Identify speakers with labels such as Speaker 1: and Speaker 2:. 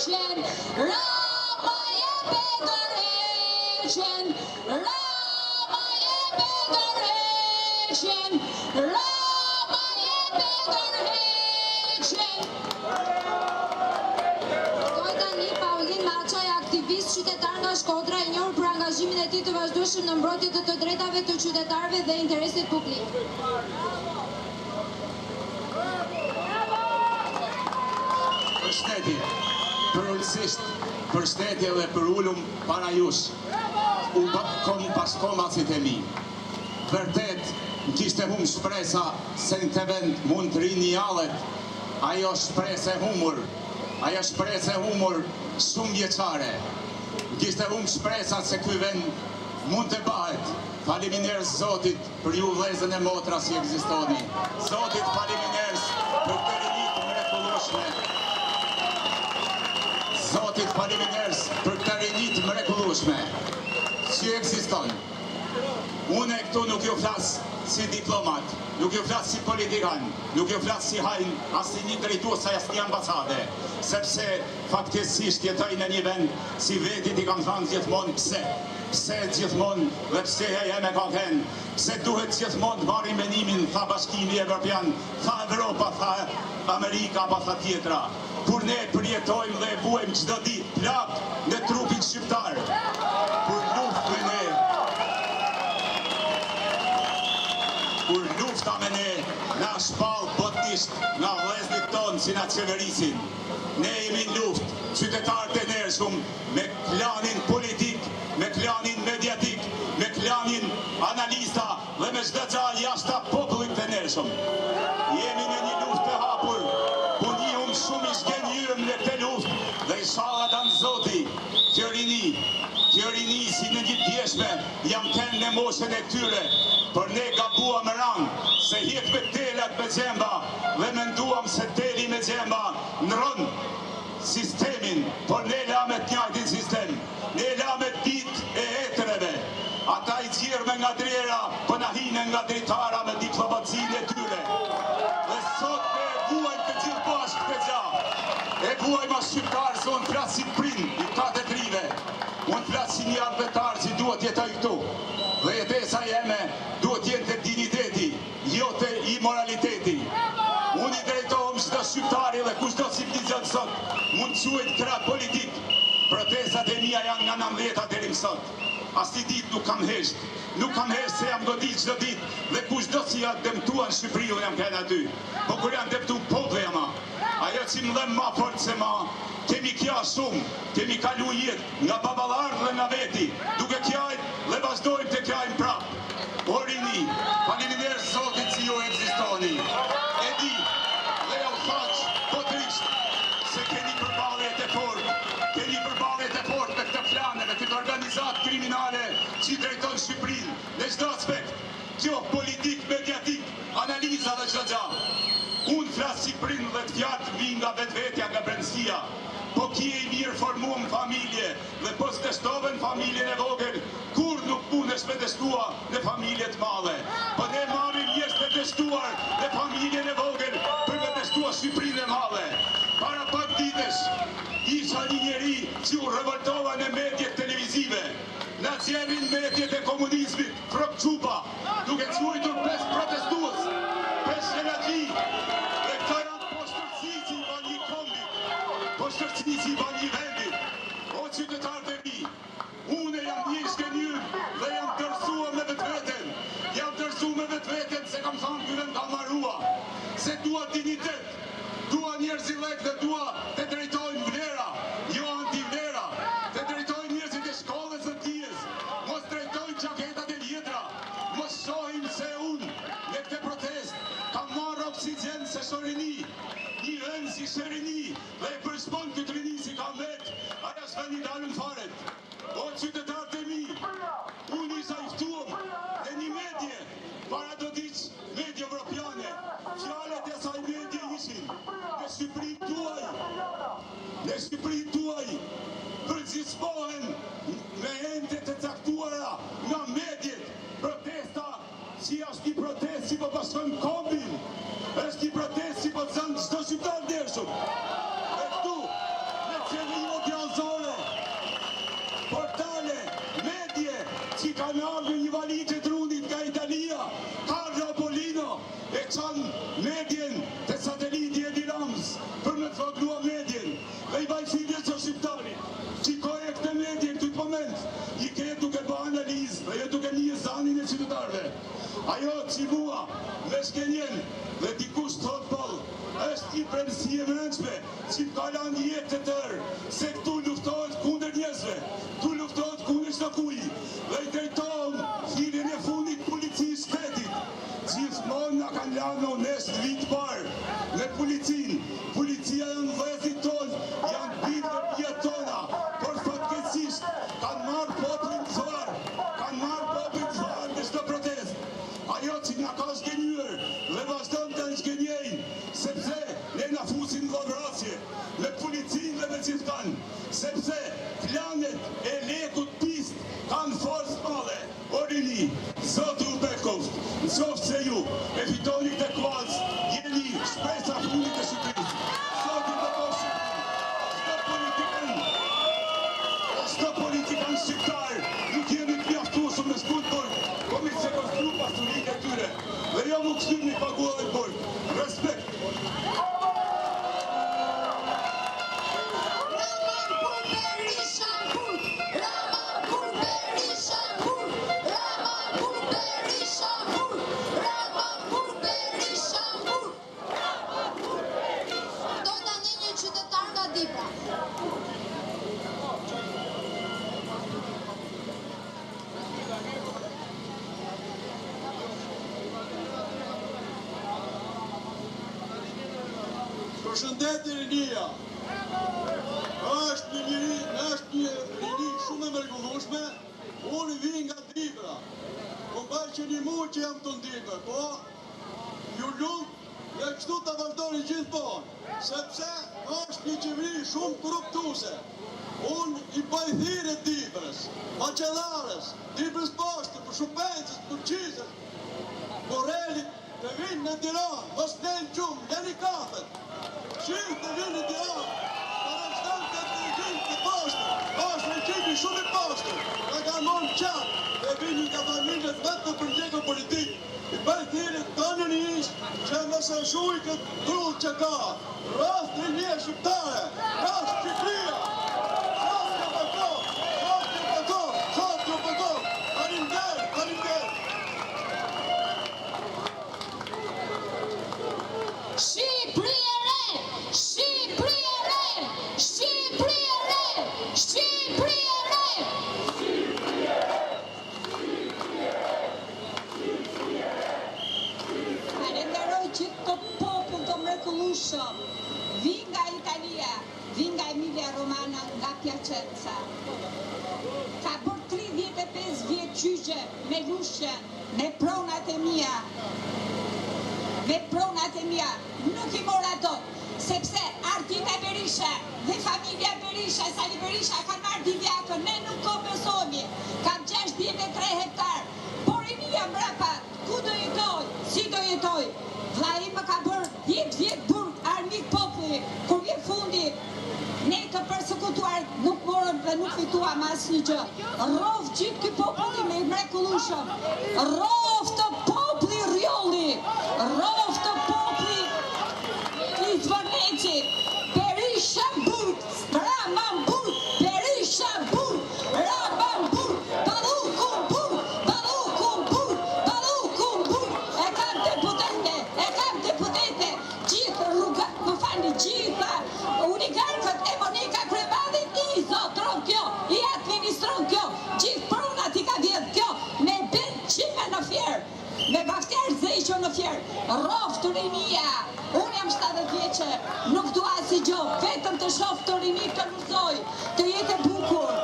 Speaker 1: Drejtovićen, Rama jebe Drejtovićen, Rama jebe Drejtovićen, Rama jebe Drejtovićen. Ftoj tani Paulin Maçaj, aktivist qytetar nga Shkodra, i njohur për angazhimin e tij të vazhdueshëm në mbrojtje të drejtave të qytetarëve dhe interesit publik.
Speaker 2: Përshëndetje, përëllësisht përshëndetje dhe për ullum para jush. Unë kom pas komacit e mi. Vërtet, më kishte hum shpresa se në të vend mund të rini jallet. Ajo shprese humur, ajo shprese humur shumë vjeçare. Më kishte hum shpresa se ky vend mund të bahet. Faleminderit Zotit për ju vëllezër e motra si ekzistoni. Zotit faleminderit për të rinit mrekullueshme. Zotit faleminderit për të rinit mrekullueshme që ekziston. Unë e këtu nuk ju flas si diplomat, nuk ju flas si politikan, nuk ju flas si hajn, as si një drejtues as një ambasade, sepse fatkesisht jetoj në një vend si vetit i kam thënë gjithmonë pse gjithmonë dhe pse jeme ka kënë, pse duhet gjithmonë të marrim menimin, tha Bashkimi Evropian, tha Evropa, tha Amerika, pa tha tjetra. Kur ne përjetojmë dhe e vuajmë çdo ditë plak në trupin shqiptar, kur lufta me ne na shpall botnisht nga vëllezërit tonë si na qeverisin. Ne jemi në luftë, qytetarët e ndershëm, me klanin politik, me klanin mediatik, me klanin analista dhe me çdo gjë jashtë popullit të ndershëm. Jemi në një luftë të hapur, ku njihum shumë i zgjenjyrëm në këtë luftë dhe inshallah dan Zoti, kjo rini si në një djeshme jam kënë në moshën e tyre, për ne gabuam rang, se hjet me telat me gjemba, dhe menduam se teli me gjemba ndron sistemin, por ne lamet njajtin sistem, ne lamet dit e etreve. Ata i gjirme nga drera, për na hine nga dritara me diplomacinë e tyre. Dhe sot ne e vuajmë të gjithë bashkë të gja. E vuajmë as shqiptarë, se unë flasë si prind, i katë të rive. Unë flasë si një arbetar që duhet jetoj këtu. Dhe jetesa jeme duhet jenë të digniteti, jo të imoraliteti. Unë i drejtohem çdo shqiptari dhe kushdo civilizat sot mund të quhet krah politik. Protestat e mia janë nga 19 deri më sot. Asnjë ditë nuk kam hesht. Nuk kam hesht se jam godit çdo ditë dhe kushdo që ja dëmtuan Shqipërinë unë jam kënë aty. Po kur janë dëmtu popull jam. Ajo që më dhe ma fort se ma, kemi kja shumë, kemi kalu jetë nga babalarë dhe nga veti, duke kjajt dhe vazhdojmë të kjajmë prapë. O rini, faleminderit Zotit që ju ekzistoni. E di, dhe jo thaqë, po trisht, se keni përballet e fort me këtë flane, me këtë organizat kriminale që i drejton Shqipërinë, në çdo aspekt, kjo politik, mediatik, analiza dhe çdo gjë. Unë flasë si prind dhe të fjatë vi nga vetvetja, nga brendësia, po kje i mirë formuam familje dhe po së teshtove në familjen e vogël, kur nuk punesh me testua në familjet madhe. Po ne marim jesht me testuar në familjen e vogël për me testua Shqipërinë e madhe. Para pak ditësh, isha një njeri që u revoltova në medjet televizive, na qenin medjet e komunizmit, frok qupa, duke quajtur 5 protestues, 5 energji, dhe këta janë poshtërci që i ban një kombit, poshtërci që i ban një vendit. O qytetarët e mi, une jam një shkenjur dhe jam dërsua me vetveten, se kam thonë këllën ka marrua, se dua dignitet, dua njerëzilek dhe dua të drejtojnë vlera, jo antivlera, të drejtojnë njerëzit e shkollës dhe tijes, mos drejtojnë qaketat e vjetra, mos shohim se unë në këtë protest kam marrë oksigen se shorini, një rënë si shërini, dhe e përshpon këtë rini si kam vetë, aja shve një dalën faret. O qytetarët e mi, unë isha iftuam dhe një medje, para do diqë medje evropiane, fjallet e saj medje ishin, në Shqipërinë tuaj, përgjithmohen me ende të caktuara nga medjet, protesta që është një protest që po bashkon kombin, është një protest që po të zanë çdo shqiptar ndershëm. E këtu, në qeverisë kanë ardhur një valizë të trundit nga Italia, Carlo Polino, e qanë medjen të sateliti Edi Rams për me të fagrua medjen, dhe i bajfidje që shqiptari, qikoj e këtë medje këtë moment, i ke duke bë analizë, dhe jetë duke një zanin e qytetarve. Ajo që mua me shkenjen dhe dikush thot pol, është i premësi e mëndshme që kalan jetë të tërë, se këtu luftohet kundër njerëzve, këtu luftohet kundër çdo kuj, dhe i drejton thirrjen e fundit policisë shtetit. Gjithmonë na kanë lanë onest vit parë me policinë. Policia janë vëllezërit tonë, janë bitë e pjetë tona, por fatkeqësisht kanë marrë popullin të zvarë, në çdo protestë. Ajo që nga ka zgjenjur dhe vazhdon të zgjenjejnë, sepse ne na fusin në vrasje, me policinë dhe me gjithkan, sepse planet e lekut pist kanë forcë madhe. O rini, Zoti u bekoft, në qoftë se ju e fitoni këtë kuaz, jeni shpresa fundit e Shqipërisë. Zoti u bekoft Shqipërinë. Çdo politikan shqiptar nuk jemi të mjaftuar me futboll, po me se konstru pasurinë e tyre. Dhe jo më kështu një paguar e bol. Respekt.
Speaker 3: Përshëndetje rinia. Është një rini shumë e mrekullueshme. Unë vi nga Dibra. Po mbaj që një muaj që jam të Dibër, po ju lutem dhe kështu ta vazhdoni gjithmonë, sepse është një qeveri shumë korruptuese. Unë i baj thirrje Dibrës, Maqellares, Dibrës Poshtë, për Shupëncës, për Qizës, Borrelit të vinë në Tiranë, mos lejnë gjumë, leni kafet. Qirë të vinë në Tiranë, para shtanë këtë regjim të Poshtë, është regjimi shumë i Poshtë, ka ka monë qatë, dhe vinë nga familjet vetë për ndjekë politikë. I baj thirrje tonë një ishtë që mëse shuj këtë trullë që ka, rast të një shqiptare, rast Shqipëria, sot të përdoj, falimder.
Speaker 4: Vi nga Italia, vi nga Emilia Romana, nga Piacenza. Ka bërë 35 vjetë gjyqe me lushën, me pronat e mia. Nuk i mora do, sepse Ardita Berisha dhe familja Berisha, Sali Berisha kanë marrë divjakën, ne nuk ko besomi, kam 63 hektar, por i mia mbrapa, ku do jetoj, si do jetoj? Vlla im më ka bërë 10 vjetë burg, armik populli, kur vjen fundi, ne të persekutuar nuk morëm dhe nuk fituam asnjë gjë. Rrov gjithë ky populli me mrekullueshëm. Rrov të populli rjolli, rrov të populli i Zvornici, Berisha burg, Raman burg, Berisha burg, Raman burg, Ballukun burg, e kam deputete, gjithë rrugat, më falni, gjitha oligarkët e Monika Krevadit i zotron kjo, i administron kjo, gjithë pronat i ka vjedh kjo, me Ben Qime në fjerë, me Bafter Zeqo në fjerë, rof të rinia, unë jam 70 vjeqe, nuk dua si gjo, vetëm të shof të rini të luzoj, të jetë bukur,